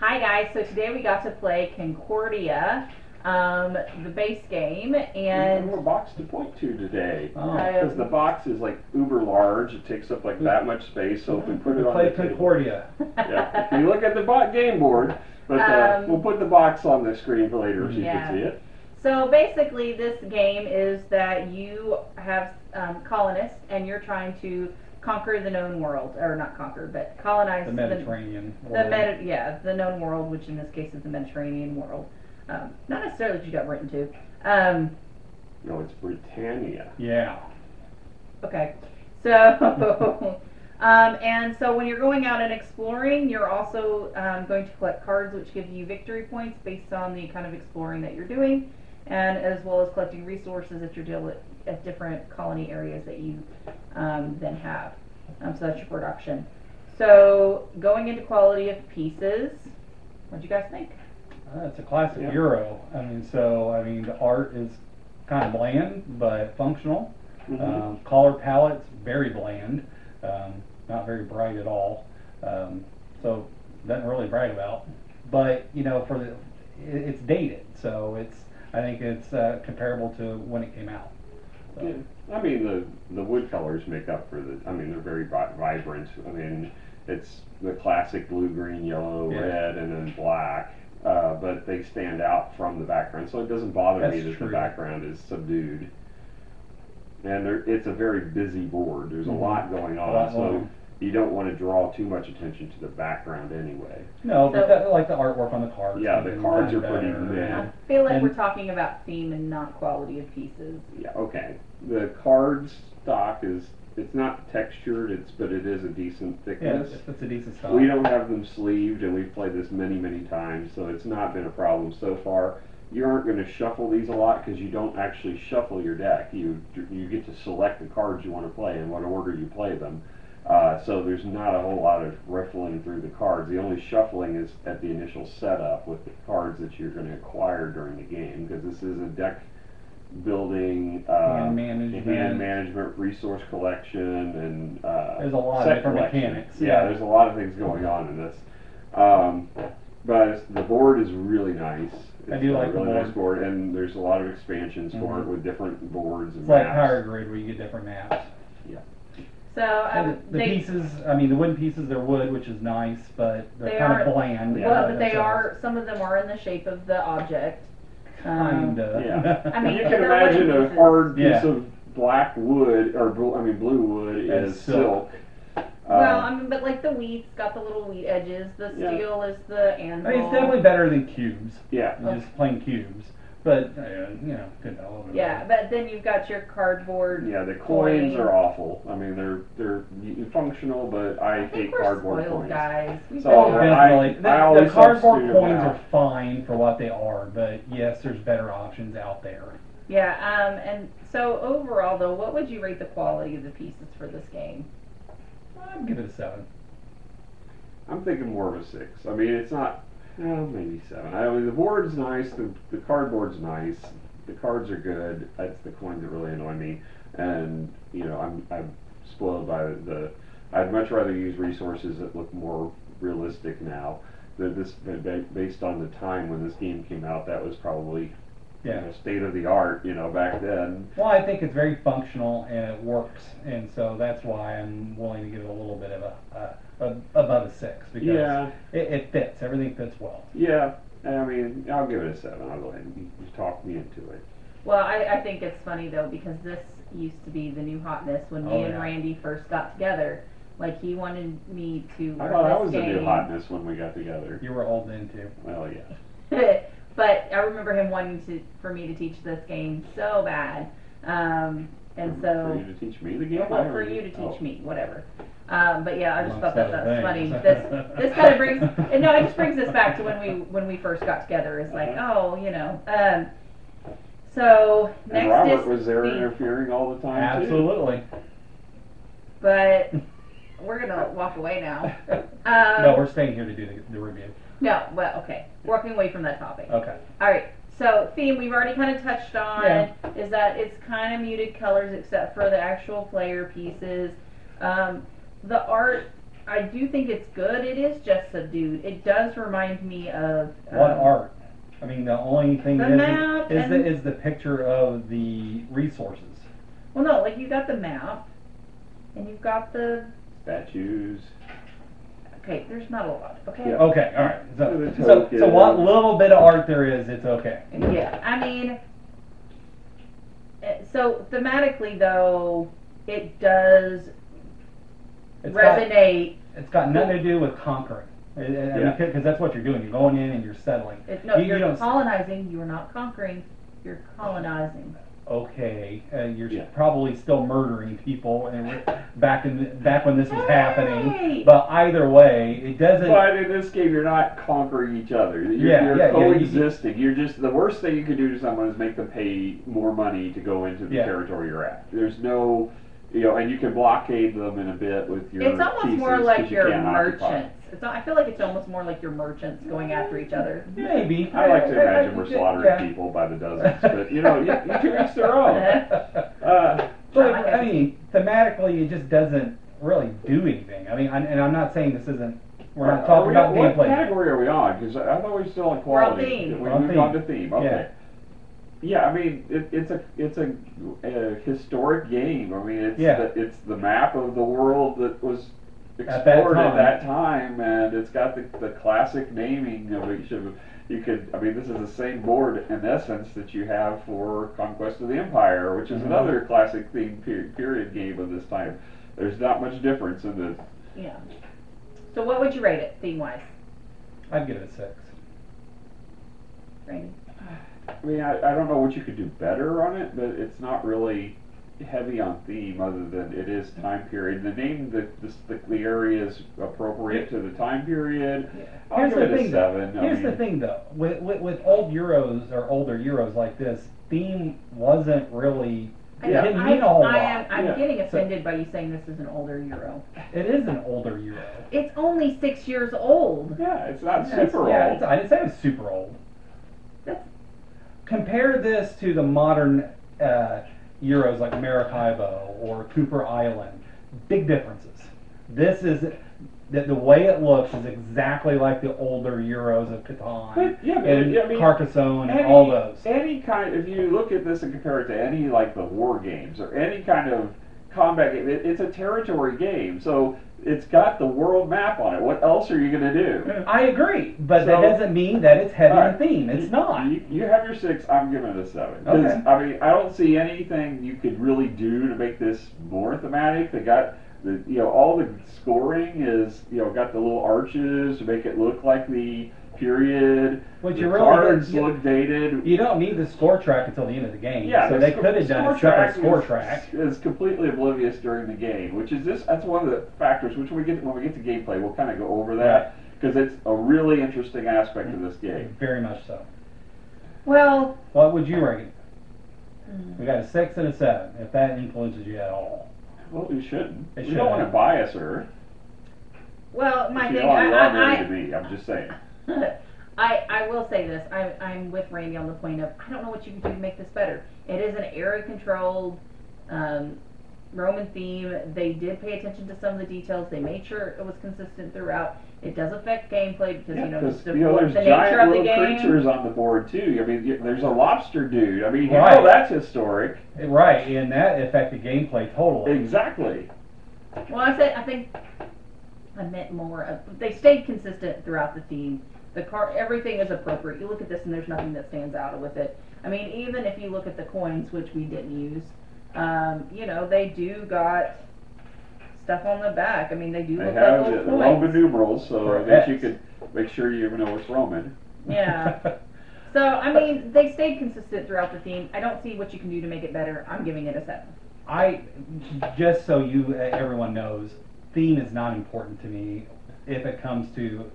Hi guys, so today we got to play Concordia, the base game, We and have a box to point to today. Oh. Because the box is like uber large, it takes up like that much space, so if we put it on Play the table. Concordia. Yeah, if you look at the game board, but we'll put the box on the screen for later so you can see it. So basically this game is that you have colonists and you're trying to conquer the known world, or not conquer, but colonize The Mediterranean the world. the known world, which in this case is the Mediterranean world. Not necessarily what you got written to. No, it's Britannia. Yeah. Okay, so and so when you're going out and exploring, you're also going to collect cards, which give you victory points based on the kind of exploring that you're doing, and as well as collecting resources that you're dealing at different colony areas that you then have. So that's your production. So going into quality of pieces, what do you guys think? It's a classic Yeah. Euro. The art is kind of bland but functional. Mhm. Color palette's very bland, not very bright at all. So nothing really to brag about. But it's dated, so I think it's comparable to when it came out. So. Yeah. I mean, the wood colors make up for they're very vibrant. I mean, it's the classic blue, green, yellow, Yeah. red, and then black. But they stand out from the background, so it doesn't bother me That's that true. the background is subdued. And it's a very busy board. There's a Mhm. lot going A lot on, going so on. you don't want to draw too much attention to the background anyway. No, but So- like the artwork on the cards. Yeah, the is cards kinda are pretty better. meh. I feel like And- we're talking about theme and not quality of pieces. Yeah, okay. The card stock it's not textured, but it is a decent Yeah, thickness. it's a decent style. We don't have them sleeved, and we've played this many, many times, so it's not been a problem so far. You aren't going to shuffle these a lot because you don't actually shuffle your deck. You get to select the cards you want to play and what order you play them. So there's not a whole lot of riffling through the cards. The only shuffling is at the initial setup with the cards that you're going to acquire during the game, because this is a deck building, Hand hand management. management, resource collection, and There's a lot of set different collection. mechanics. Yeah, there's a lot of things going on in this. But the board is really nice. I It's do a like the really nice board. board, and there's a lot of expansions for Mhm. it with different boards and It's like maps. Power Grid where you get different maps. So And the pieces, the wooden pieces, they're wood, which is nice, but They they're kind aren't- of bland. well, but they themselves. are. Some of them are in the shape of the object. Kinda. Yeah. I mean, You can they're imagine wooden a pieces. hard piece Yeah. of black wood, or blue wood As is silk. silk. Well, but like the wheat's got the little wheat edges. The Yeah. steel is the anvil. It's definitely better than cubes, Yeah. just plain cubes. But good a little bit Yeah, better. but then you've got your cardboard. Yeah, the coins coin. are awful. I mean, they're functional, but I I hate think we're cardboard spoiled, coins. guys. We So, both are. Definitely. I The always cardboard substitute them coins out. are fine for what they are, but yes, there's better options out there. Yeah. And so overall, though, what would you rate the quality of the pieces for this game? I'd give it a 7. I'm thinking more of a 6. I mean, it's not, maybe 7. I mean, the board's nice, the cardboard's nice, the cards are good. It's the coins that really annoy me, and I'm spoiled by I'd much rather use resources that look more realistic now. Based on the time when this game came out, that was probably state of the art, back then. Well, I think it's very functional and it works, and so that's why I'm willing to give it a little bit of above a 6 because Yeah. it fits. Everything fits well. Yeah, I mean, I'll give it a 7. I'll go ahead and you talk me into it. Well, I think it's funny though because this used to be the new hotness when me and Randy first got together. Like he wanted me to I learn thought this that was game. the new hotness when we got together. You were old then too. Well, yeah. But I remember him wanting for me to teach this game so bad, and so For you to teach me the game? well, for you to teach me, whatever. But yeah, I just Amongst thought that other that's funny. things. This kind of brings it just brings us back to when we first got together. It's like so And next Robert is was there the- interfering all the time, too. Absolutely. but we're gonna walk away now. No, we're staying here to do the review. No, well, okay, walking away from that topic. Okay. All right. So theme we've already kind of touched on is that it's kind of muted colors except for the actual player pieces. The art I do think it's good. It is just subdued. It does remind me of What art? I mean, the only thing the map is the picture of the resources. Well, no, like you got the map, and you've got the. Statues. Okay, there's not a lot. Okay. Yeah. Okay, all right. The So what little bit of art there is, it's okay. Yeah, I mean, so thematically though, it does resonate. It's got nothing to do with conquering. Because that's what you're doing. You're going in and you're settling. You're colonizing. You're not conquering. You're colonizing. Okay, you're probably still murdering people, and back when this was happening. But either way, it doesn't. But in this game, you're not conquering each other. You're coexisting. You're just the worst thing you can do to someone is make them pay more money to go into the territory you're at. There's no, and you can blockade them in a bit with your. It's almost more like your merchants. I feel like it's almost more like your merchants going after each other. Maybe. I like to imagine we're slaughtering people by the dozens, but you to each their own. But I mean, thematically, it just doesn't really do anything. I mean, and I'm not saying this isn't. We're not talking about gameplay. What category are we on? Because I thought we were still on quality. We're on theme. We moved on to theme. Okay. Yeah, I mean, it's a historic game. I mean, it's the map of the world that was explored at that time, and it's got the classic naming of each of. This is the same board in essence that you have for Conquest of the Empire, which is another classic theme period game of this time. There's not much difference in the. Yeah. So what would you rate it theme wise? I'd give it a 6. Randy. I mean, I don't know what you could do better on it, but it's not really heavy on theme other than it is time period. The name, the area is appropriate to the time period. Yeah. I'll give it a 7. Here's the thing, though. With old Euros or older Euros like this, theme wasn't really. It didn't mean a whole lot. I'm getting offended by you saying this is an older Euro. It is an older Euro. It's only 6 years old. Yeah, it's not super old. I didn't say it was super old. Compare this to the modern Euros like Maracaibo or Cooper Island. Big differences. This is the way it looks is exactly like the older Euros of Catan and Carcassonne and all those. Any kind, if you look at this and compare it to any like the war games or any kind of combat game, it's a territory game. So it's got the world map on it. What else are you going to do? I agree, but that doesn't mean that it's heavy in theme. It's not. You have your 6. I'm giving it a 7. Okay. I mean, I don't see anything you could really do to make this more thematic. They got all the scoring is got the little arches to make it look like the period. But the cards look dated. You don't need the score track until the end of the game. Yeah, so they could have done a separate score track. Is completely oblivious during the game, which is that's one of the factors. Which when we get to gameplay, we'll kind of go over that because it's a really interesting aspect of this game. Very much so. Well, what would you rate it? We got a 6 and a 7. If that influences you at all. Well, you shouldn't. You don't want to bias her. Well, my thing, I'm just saying. I will say this. I'm with Randy on the point of I don't know what you can do to make this better. It is an area-controlled Roman theme. They did pay attention to some of the details. They made sure it was consistent throughout. It does affect gameplay because there's the nature of the game. Creatures on the board too. I mean, there's a lobster dude. I mean, that's historic. Right, and that affected gameplay totally. Exactly. Well, I think I meant more of, they stayed consistent throughout the theme. Everything is appropriate. You look at this and there's nothing that stands out with it. I mean, even if you look at the coins, which we didn't use, they do got stuff on the back. I mean, they do look like little coins. Roman numerals, so that you could make sure you know it's Roman. Yeah. So, I mean, they stayed consistent throughout the theme. I don't see what you can do to make it better. I'm giving it a 7. Just so everyone knows, theme is not important to me if it comes to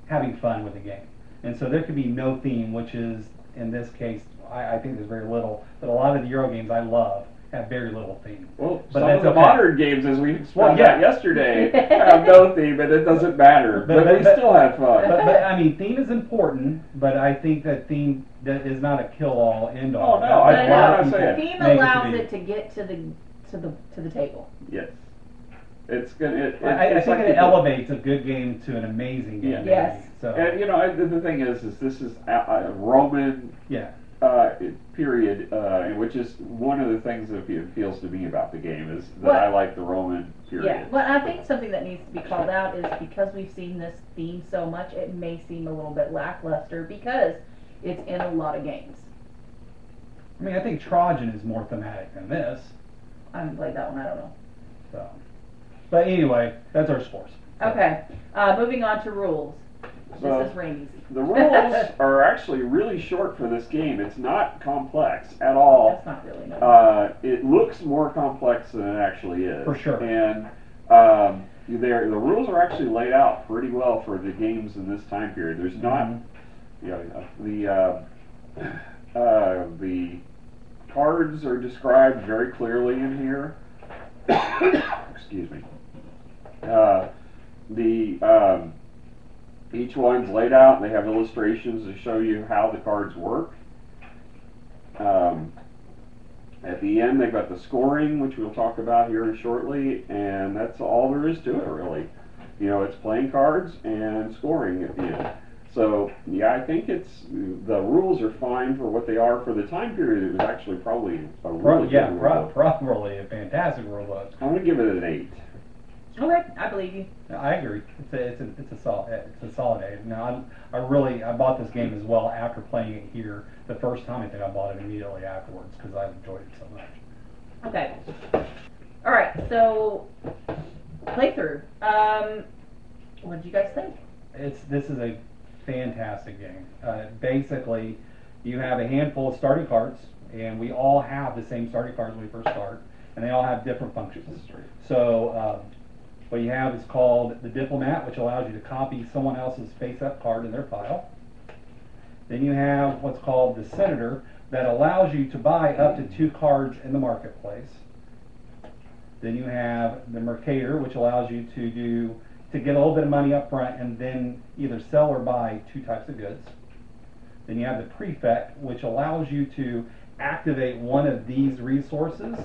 having fun with the game. And so there could be no theme, which is, in this case, I think there's very little. But a lot of the Euro games I love have very little theme. Well, but some of the modern games, as we found out yesterday, have no theme, and it doesn't matter. But they still have fun. But I mean, theme is important, but I think that theme is not a kill-all, end-all. Oh no, I'm not saying. Theme allows it to get to the table. Yes. It's gonna. I It's think like it elevates a good game to an amazing game. Yeah. Yes. So And the thing is this is a Roman yeah. period, which is one of the things that appeals to me about the game is that Well, I like the Roman period. Yeah, well, I think something that needs to be called out is because we've seen this theme so much, it may seem a little bit lackluster because it's in a lot of games. I mean, I think Trojan is more thematic than this. I haven't played that one, I don't know. So, but anyway, that's our scores. Okay, moving on to rules. So, This is Randy's. The rules are actually really short for this game. It's not complex at all. That's not really no. It looks more complex than it actually is. For sure. And the rules are actually laid out pretty well for the games in this time period. There's not, the cards are described very clearly in here. Excuse me. Each one's laid out, and they have illustrations to show you how the cards work. At the end, they've got the scoring, which we'll talk about here shortly, and that's all there is to it, really. It's playing cards and scoring at the end. So, yeah, I think the rules are fine for what they are for the time period. It was actually probably a really good rule. Probably a fantastic rule book. I'm going to give it an 8. Okay, I believe you. I agree. It's a solid 8. Now, I bought this game as well after playing it here the first time. I think I bought it immediately afterwards because I enjoyed it so much. Okay. All right, so playthrough. What did you guys think? This is a fantastic game. Basically, you have a handful of starting cards, and we all have the same starting cards when we first start, and they all have different functions. So what you have is called the Diplomat, which allows you to copy someone else's face-up card in their file. Then you have what's called the Senator, that allows you to buy up to 2 cards in the marketplace. Then you have the Mercator, which allows you to get a little bit of money up front and then either sell or buy 2 types of goods. Then you have the Prefect, which allows you to activate one of these resources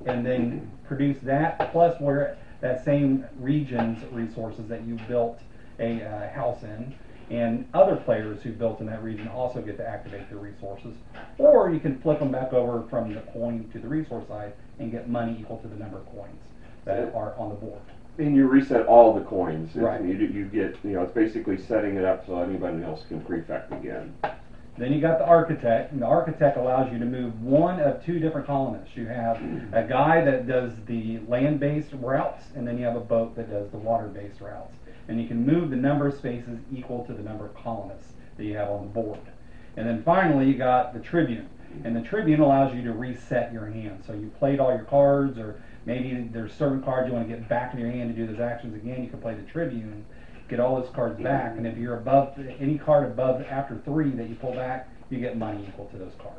and then produce that plus where that same region's resources that you built a house in, and other players who built in that region also get to activate their resources. Or you can flip them back over from the coin to the resource side and get money equal to the number of coins that are on the board. And you reset all the coins. Right. You get, it's basically setting it up so anybody else can prefect again. Then you got the Architect, and the Architect allows you to move one of 2 different colonists. You have a guy that does the land-based routes, and then you have a boat that does the water-based routes. And you can move the number of spaces equal to the number of colonists that you have on the board. And then finally, you got the Tribune. And the Tribune allows you to reset your hand. So you played all your cards, or maybe there's certain cards you want to get back in your hand to do those actions again. You can play the Tribune, get all those cards back, and if you're above any card above after 3 that you pull back, you get money equal to those cards.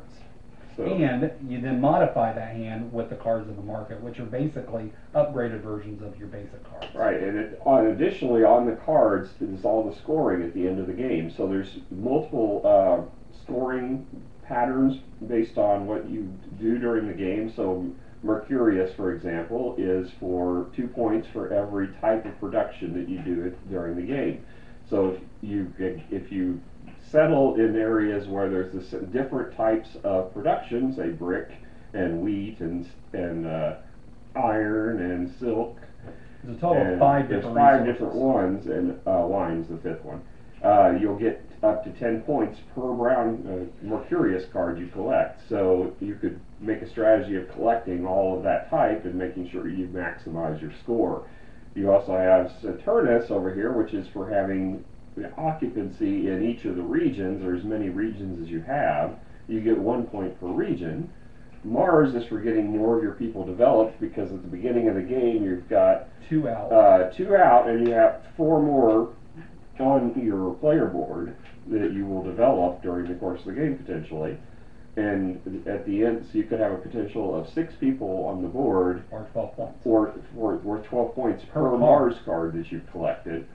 So, and you then modify that hand with the cards in the market, which are basically upgraded versions of your basic cards. Right, and additionally on the cards is all the scoring at the end of the game. So there's multiple scoring patterns based on what you do during the game. So Mercurius, for example, is for 2 points for every type of production that you do during the game. So if you settle in areas where there's different types of production, say brick and wheat and iron and silk. There's a total of 5 different There's 5 resources. different ones, and wine's the 5th one. You'll get up to 10 points per brown Mercurius card you collect. So you could make a strategy of collecting all of that type and making sure you maximize your score. You also have Saturnus over here, which is for having occupancy in each of the regions, or as many regions as you have. You get 1 point per region. Mars is for getting more of your people developed, because at the beginning of the game you've got 2 out. 2 out, and you have 4 more on your player board that you will develop during the course of the game potentially. And at the end, so you could have a potential of 6 people on the board, or 12 points, or worth 12 points per card. Mars card that you've collected.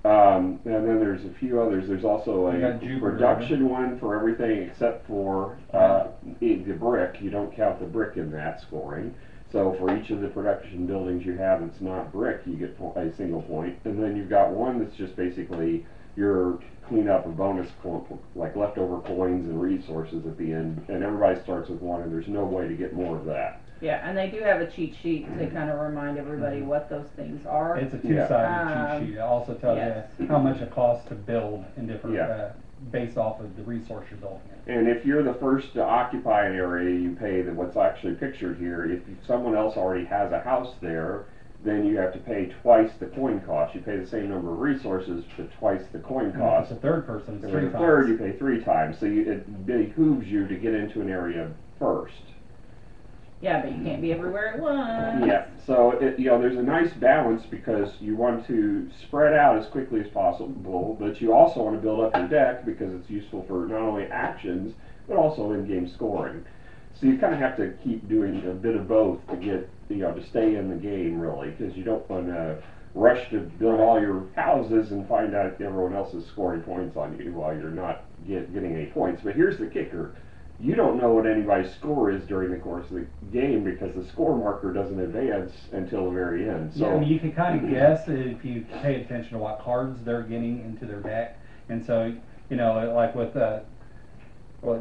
And then there's a few others. There's also You a got Jupiter. production one for everything except for the brick. You don't count the brick in that scoring. So for each of the production buildings you have that's not brick, you get a single point. And then you've got one that's just basically your clean up a bonus, like leftover coins and resources at the end. And everybody starts with one, and there's no way to get more of that. Yeah, and they do have a cheat sheet to kind of remind everybody what those things are. It's a two-sided cheat sheet. It also tells you how much it costs to build in different, based off of the resource you're building in. And if you're the first to occupy an area, you pay what's actually pictured here. If someone else already has a house there, then you have to pay twice the coin cost. You pay the same number of resources, but twice the coin cost. If it's a third person, it's if three it's a times. third, you pay 3 times. So it behooves you to get into an area first. Yeah, but you can't be everywhere at once. Yeah, so there's a nice balance because you want to spread out as quickly as possible, but you also want to build up your deck because it's useful for not only actions but also in-game scoring. So you kind of have to keep doing a bit of both to get to stay in the game really, because you don't want to rush to build all your houses and find out everyone else is scoring points on you while you're not getting any points. But here's the kicker. You don't know what anybody's score is during the course of the game because the score marker doesn't advance until the very end. So yeah, I mean, you can kind of guess if you pay attention to what cards they're getting into their deck. And so, like with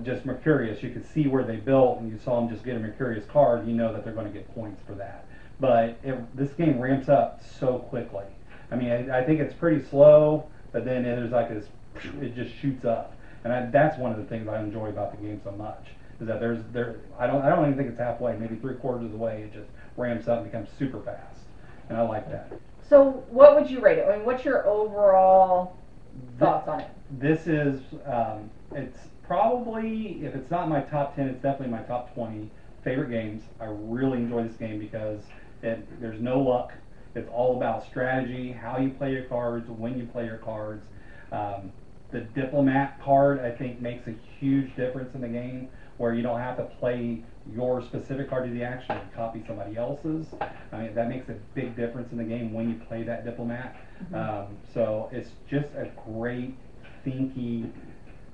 just Mercurius, you could see where they built and you saw them just get a Mercurius card, you know that they're going to get points for that. But this game ramps up so quickly. I mean, I think it's pretty slow, but then there's like this, it just shoots up. And that's one of the things I enjoy about the game so much, is that I don't even think it's halfway, maybe 3/4 of the way, it just ramps up and becomes super fast. And I like that. So what would you rate it? I mean, what's your overall thoughts on it? This is, it's probably, if it's not my top 10, it's definitely my top 20 favorite games. I really enjoy this game because there's no luck. It's all about strategy, how you play your cards, when you play your cards. The diplomat card, I think, makes a huge difference in the game, where you don't have to play your specific card to the action and copy somebody else's. I mean, that makes a big difference in the game when you play that diplomat. So it's just a great, thinky,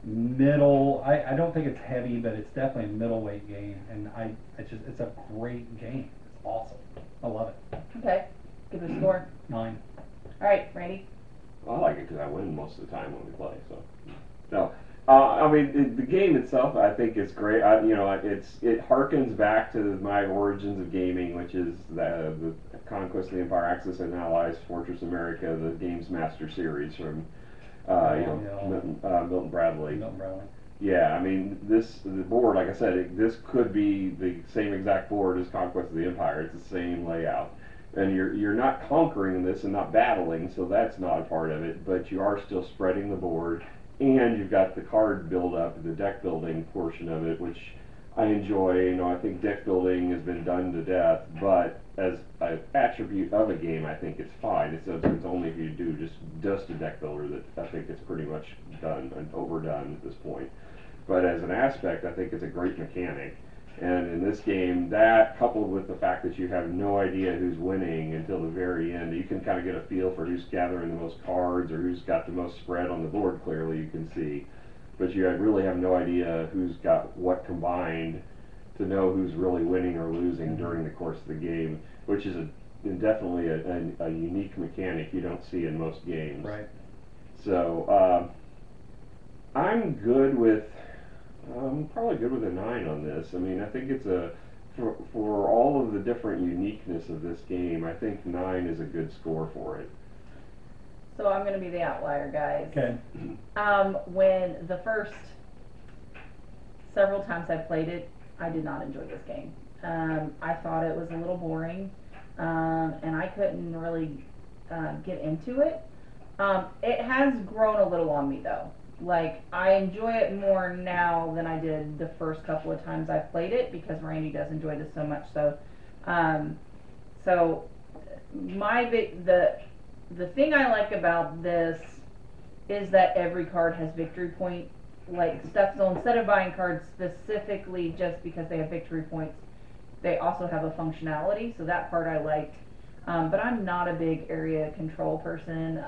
middle. I don't think it's heavy, but it's definitely a middleweight game, and it's a great game. It's awesome. I love it. Okay, give it a score. 9. All right, Randy. I like it because I win most of the time when we play. I mean, the game itself, I think is great. It harkens back to my origins of gaming, which is the Conquest of the Empire, Axis and Allies, Fortress America, the Games Master series from Milton Bradley. Milton Bradley. Yeah, I mean, the board, like I said, this could be the same exact board as Conquest of the Empire. It's the same layout. And you're not conquering this and not battling, so that's not a part of it, but you are still spreading the board, and you've got the card build up, the deck building portion of it, which I enjoy. I think deck building has been done to death, but as an attribute of a game, I think it's fine. It's only if you do just a deck builder that I think it's pretty much done and overdone at this point. But as an aspect, I think it's a great mechanic. And in this game, that coupled with the fact that you have no idea who's winning until the very end, you can kind of get a feel for who's gathering the most cards or who's got the most spread on the board, clearly you can see. But you really have no idea who's got what combined to know who's really winning or losing during the course of the game, which is definitely a unique mechanic you don't see in most games. Right. So I'm good with... I'm probably good with a 9 on this. I mean, I think it's for all of the different uniqueness of this game, I think 9 is a good score for it. So I'm going to be the outlier, guys. Okay. When the first several times I played it, I did not enjoy this game. I thought it was a little boring, and I couldn't really get into it. It has grown a little on me, though. Like, I enjoy it more now than I did the first couple of times I played it, because Randy does enjoy this so much. So, the thing I like about this is that every card has victory point stuff. So instead of buying cards specifically just because they have victory points, they also have a functionality. So that part I liked. But I'm not a big area control person.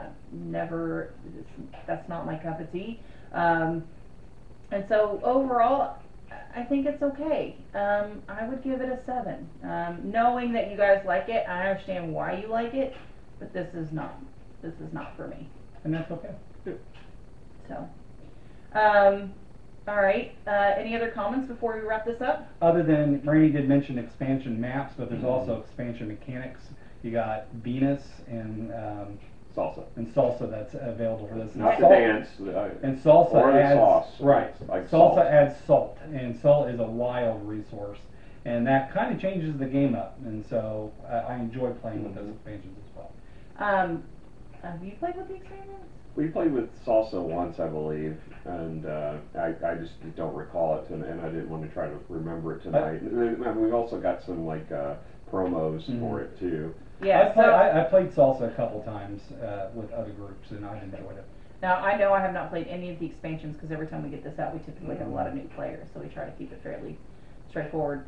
That's not my cup of tea. And so overall, I think it's okay. I would give it a 7. Knowing that you guys like it, I understand why you like it, but this is not for me. And that's okay. So, all right. Any other comments before we wrap this up? Other than Randy did mention expansion maps, but there's also expansion mechanics. You got Venus and salsa that's available for this. not the dance And salsa or the adds sauce, right. like Salsa salt. adds salt, and salt is a wild resource, and that kind of changes the game up. And so I enjoy playing with those expansions as well. Have you played with the expansions? We played with salsa once, I believe, and I just don't recall it, and I didn't want to try to remember it tonight. And we've also got some like promos for it too. Yeah. I played salsa a couple times with other groups, and I enjoyed it. Now, I know I have not played any of the expansions because every time we get this out, we typically have a lot of new players, so we try to keep it fairly straightforward.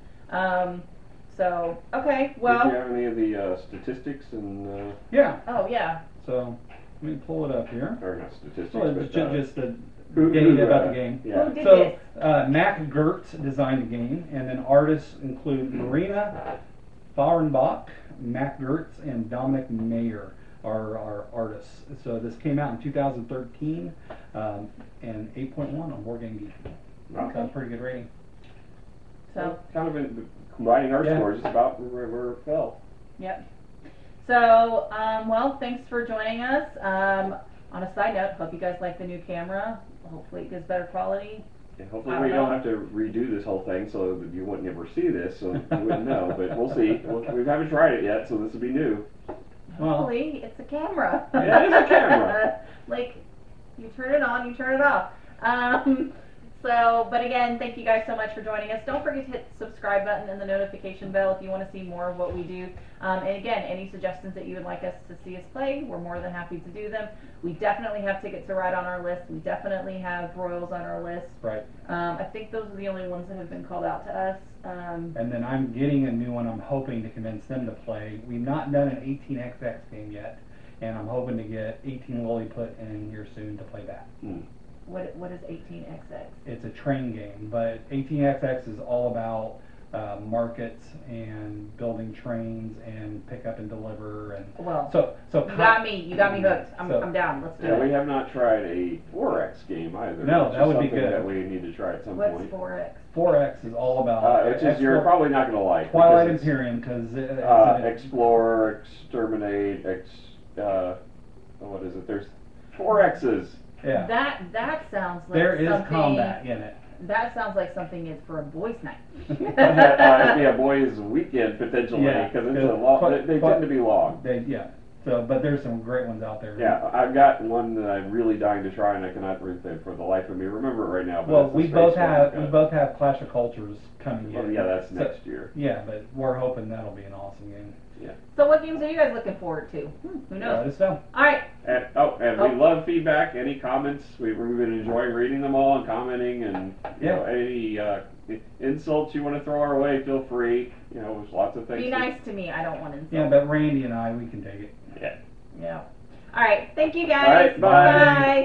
So, okay, well... Did you have any of the statistics and... Yeah. Oh, yeah. So, let me pull it up here. Or not statistics, So but... just the data about the game. Yeah. Who did So, this? Mac Gertz designed the game, and then artists include Marina Fahrenbach, Mac Gertz, and Dominic Mayer are artists. So this came out in 2013, and 8.1 on Boardgame Geek. Okay. So pretty good rating. So, kind of combining our Yeah. scores, it's about where it fell. yep. So, well, thanks for joining us. On a side note, hope you guys like the new camera. Hopefully it gives better quality. Yeah, hopefully I we don't don't know. have to redo this whole thing so that you wouldn't ever see this, so you wouldn't know, but we'll see. We haven't tried it yet, so this will be new. Well, Hopefully, it's a camera. Yeah, it is a camera. Like, you turn it on, you turn it off. So, but again, thank you guys so much for joining us. Don't forget to hit the subscribe button and the notification bell if you want to see more of what we do. And again, any suggestions that you would like us to see us play, we're more than happy to do them. We definitely have Ticket to Ride on our list. We definitely have Royals on our list. right. I think those are the only ones that have been called out to us. And then I'm getting a new one I'm hoping to convince them to play. We've not done an 18XX game yet, and I'm hoping to get 18 Lilliput in here soon to play that. What is 18XX? It's a train game, but 18XX is all about markets and building trains and pick up and deliver and Well, so you got me hooked. I'm down. Let's do Yeah, we it. have not tried a 4X game either. No, which that is would be something good. that we need to try at some What's point. 4X? 4X is all about Which is you're probably not going to like. Twilight because it's, Imperium because explore, exterminate, what is it? There's 4 X's. yeah, That sounds like there is something. combat in it. That sounds like something is for a boys' night. It'd be a boys' weekend potentially Yeah, because it's a long. They tend to be long. So, but there's some great ones out there. Yeah, I've got one that I'm really dying to try, and I cannot for the life of me remember it right now. But Well, it's the we space both one. have Clash of Cultures coming Well, in. yeah, that's So- next year. Yeah, but we're hoping that'll be an awesome game. Yeah. So what games are you guys looking forward to? Who knows? Let us know. All right. And we love feedback. Any comments? We've been enjoying reading them all and commenting, and you know, any insults you want to throw our way, feel free. You know, there's lots of things. Be nice to me. I don't want insults. Yeah, but Randy and I, we can take it. Yeah. Yeah. All right. Thank you guys. All right, bye. Bye.